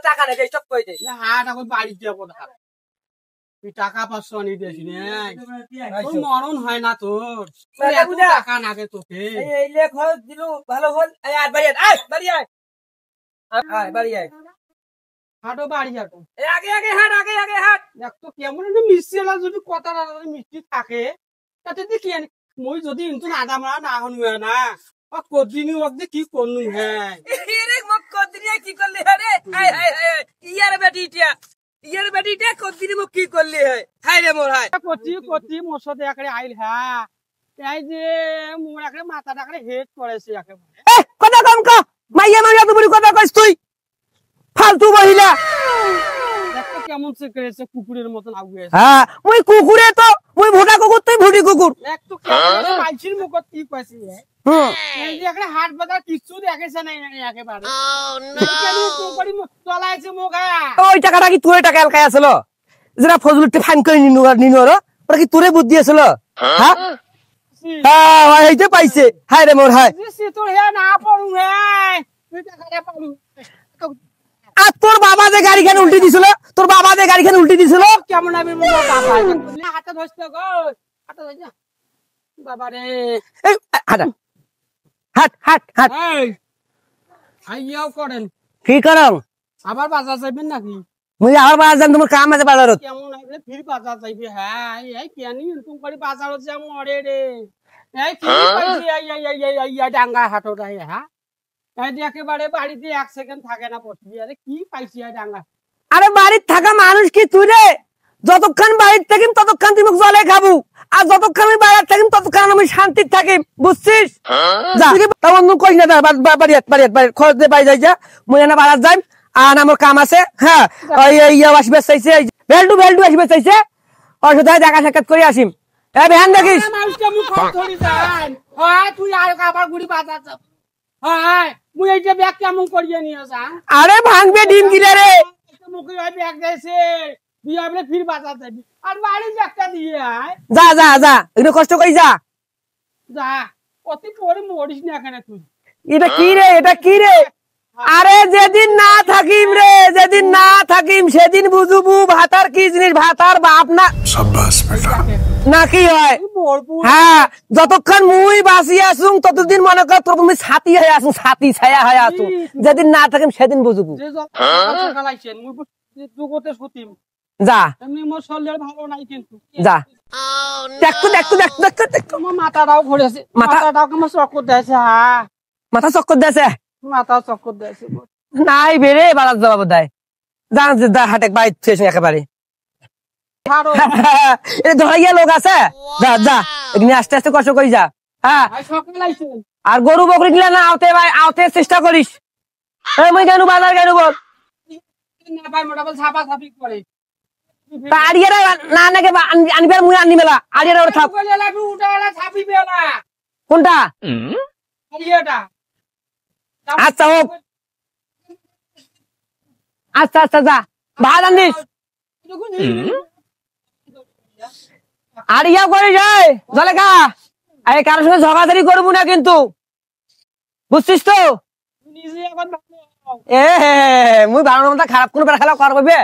টাকা নেই সব কই দে হাট এখন বাড়ি যাবো না তুই টাকা 500 আনি দিস মরণ হয় না তোর টাকা নাগে তোকে এই লেখ দিল ভালো হল আয় বাড়ি আয় বাড়ি আয় আয় বাড়ি আয় হাটও বাড়ি হাঁটো আগে আগে হাট আগে আগে হাট দেখ তো কেমন একটা মিষ্টি এলা যদি কথা মিষ্টি থাকে তাতে কি মই যদি কিন্তু আদা মারা না হনুয়া না কদিনই ওকে কি করনু হ্যাঁ এরে মক কদিনি কি করলি রে আয় আয় আয় ইয়ার বেটিটা কদিনি মক কি করলি হায় রে মোর হায় কতি মোর সাথে একরে আইল হ্যাঁ এই যে মোর একরে মাথাটা একরে হেড করেছে একেবারে কথা কম ক মাইয়া মাইয়া তুমি কথা কইছ তুই ফালতু মহিলা দেখো কেমন সে করেছে কুকুরের মতন আগুয়ে হ্যাঁ ওই কুকুরে তো ওই ভোটা কুকুর তুই ভুটি কুকুর দেখ তো কেমন পাইছির মুখত কি কইছি এই যে একরে হাট বাজার কিছু দেখেছে না একেবারে কেন তো করি চলাইছে মোগা ওই টাকাটা কি তোর টাকা এলকাই আছিল যেটা ফজলুতে ফাইন করে নিনু ওরা কি তোরে বুদ্ধি আছিল হ্যাঁ হ্যাঁ এইতে পাইছে হায় রে মোর হায় সে তোর হে না পড়ু হে তুই টাকাটা পালু আর তোর বাবা যে গাড়িখান উল্টি দিছিল তোর বাবা যে গাড়িখান উল্টি দিছিল কেমন আমি মোর বাবা হাতে ধরছ গো হাতে ধর যা বাবা রে এই হাট হাট হাট হাট এই আইয়াও করেন কি করং আবার বাজার যাবেন নাকি মুই আর বাজার যাম তোমার কাম আছে বাজারত কেমন আইলে ফির বাজার যাইবে হ্যাঁ এই কেনি তুমি করে বাজারত যাম ওরে রে এই কি পাইছি এই ডাঙ্গা হাটত আই হ্যাঁ এই যে একেবারে বাড়িতে 1 সেকেন্ড থাকে না বসবি আরে কি পাইছি এই ডাঙ্গা আরে বাড়িতে থাকা মানুষ কি তুই রে যতক্ষণ বাড়িতে থাকিম ততক্ষণ তুই মুখ জলে খাবো আর যতক্ষণ আমি বাইরে থাকিম ততক্ষণ আমি শান্তিতে থাকিম বুঝছিস যা তা অন্য কই না বাড়ি খরচ দে বাড়ি যাই যা মুই না বাজার যাই আর আমার কাম আছে হ্যাঁ ওই ইয়া আসবে চাইছে বেল্টু আসবে চাইছে ওর সাথে দেখা সাক্ষাৎ করে আসিম এ বেহান দেখিস মানুষকে মুখ ধরি যান হয় তুই আর আবার গুড়ি বাজার যাব হয় মুই এই যে ব্যাগ কেমন করিয়ে নিয়ে যা আরে ভাঙবে ডিম গিলে রে মুখে ওই ব্যাগ দেছে তুই আপনি ফির বাজার যাবি আর বাড়ি একটা দিয়ে আয় যা যা যা একটু কষ্ট করি যা যা অতি পরে মরিস না এখানে তুই এটা কি রে আরে যেদিন না থাকিম সেদিন বুঝবু ভাতার কি জিনিস ভাতার বাপ না শাবাশ বেটা না কি হয় হ্যাঁ যতক্ষণ মুই বাঁচি আসুম ততদিন মনে কর তোর তুমি ছাতি হয়ে আসুন ছাতি ছায়া হয়ে আসুন যেদিন না থাকিম সেদিন বুঝবু জগতে সতীম যা এমনি মোর শরীর ভালো নাই কিন্তু যা দেখতো আমার মাথাটাও ঘুরেছে মাথাটাও আমার চক্কর দিয়েছে হ্যাঁ মাথা চক্কর দিয়েছে মাথা চক্কর দিয়েছে নাই বেরে বাজার যাওয়া বোধহয় জান যা হাটে বাইক থুয়েছে একেবারে ধরাইয়া লোক আছে যা যা এখানে আস্তে আস্তে কষ্ট করি যা হ্যাঁ আর গরু বকরি গিলা না আওতে চেষ্টা করিস মুই কেন বাজার কেন বল ছাপাছাপি করে আড়িয়ারা না নাকি আনিবার মুই আনি মেলা আড়িয়ারা ওর থাপ কোনটা আচ্ছা হোক আচ্ছা আচ্ছা যা ভাত আনিস আড়িয়া করে যায় জলে খা আরে কারোর সঙ্গে ঝগড়াঝাড়ি করবো না কিন্তু বুঝছিস তো মুই ভালো মতো খারাপ কোনো খেলা করবে